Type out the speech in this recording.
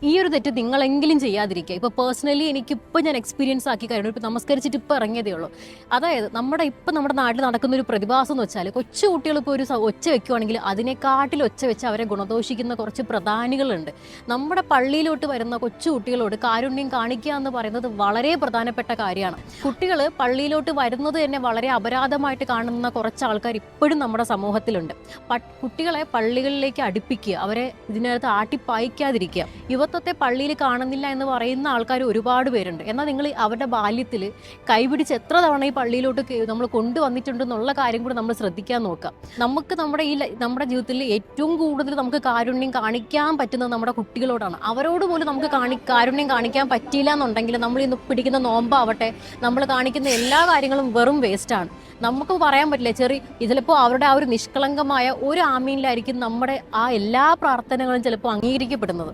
ഈ ഒരു തെറ്റ് നിങ്ങളെങ്കിലും ചെയ്യാതിരിക്കുക. ഇപ്പോൾ പേഴ്സണലി എനിക്കിപ്പോൾ ഞാൻ എക്സ്പീരിയൻസ് ആക്കി കഴിഞ്ഞു. ഇപ്പോൾ നമസ്കരിച്ചിട്ട് ഇപ്പോൾ ഇറങ്ങിയതേ ഉള്ളൂ. അതായത് നമ്മുടെ നാട്ടിൽ നടക്കുന്ന ഒരു പ്രതിഭാസം എന്ന് വെച്ചാൽ കൊച്ചു കുട്ടികൾ ഇപ്പോൾ ഒരു ഒച്ച വെക്കുവാണെങ്കിൽ അതിനെക്കാട്ടിൽ ഒച്ച വെച്ച് അവരെ ഗുണദോഷിക്കുന്ന കുറച്ച് പ്രധാനികളുണ്ട്. നമ്മുടെ പള്ളിയിലോട്ട് വരുന്ന കൊച്ചു കുട്ടികളോട് കാരുണ്യം കാണിക്കുക എന്ന് പറയുന്നത് വളരെ പ്രധാനപ്പെട്ട കാര്യമാണ്. കുട്ടികൾ പള്ളിയിലോട്ട് വരുന്നത് തന്നെ വളരെ അപരാധമായിട്ട് കാണുന്ന കുറച്ച് ആൾക്കാർ ഇപ്പോഴും നമ്മുടെ സമൂഹത്തിലുണ്ട്. കുട്ടികളെ പള്ളികളിലേക്ക് അടുപ്പിക്കുക, അവരെ ഇതിനകത്ത് ആട്ടിപ്പായിക്കാതിരിക്കുക. യുവത്വത്തെ പള്ളിയിൽ കാണുന്നില്ല എന്ന് പറയുന്ന ആൾക്കാർ ഒരുപാട് പേരുണ്ട്. എന്നാൽ നിങ്ങൾ അവരുടെ ബാല്യത്തിൽ കൈപിടിച്ച് എത്ര തവണ ഈ പള്ളിയിലോട്ട് നമ്മൾ കൊണ്ടുവന്നിട്ടുണ്ടെന്നുള്ള കാര്യം കൂടി നമ്മൾ ശ്രദ്ധിക്കാൻ നോക്കാം. നമുക്ക് നമ്മുടെ ജീവിതത്തിൽ ഏറ്റവും കൂടുതൽ നമുക്ക് കാരുണ്യം കാണിക്കാൻ പറ്റുന്നത് നമ്മുടെ കുട്ടികളോടാണ്. അവരോട് പോലും നമുക്ക് കാരുണ്യം കാണിക്കാൻ പറ്റിയില്ല എന്നുണ്ടെങ്കിൽ നമ്മൾ ഇന്ന് പിടിക്കുന്ന നോമ്പാവട്ടെ, നമ്മൾ കാണിക്കുന്ന എല്ലാ കാര്യങ്ങളും വെറും വേസ്റ്റാണ്. നമുക്ക് പറയാൻ പറ്റില്ല. ചിലപ്പോൾ അവരുടെ ആ ഒരു നിഷ്കളങ്കമായ ഒരു ആമീനിലായിരിക്കും നമ്മുടെ ആ എല്ലാ പ്രാർത്ഥനകളും ചിലപ്പോൾ അംഗീകരിക്കപ്പെടുന്നത്.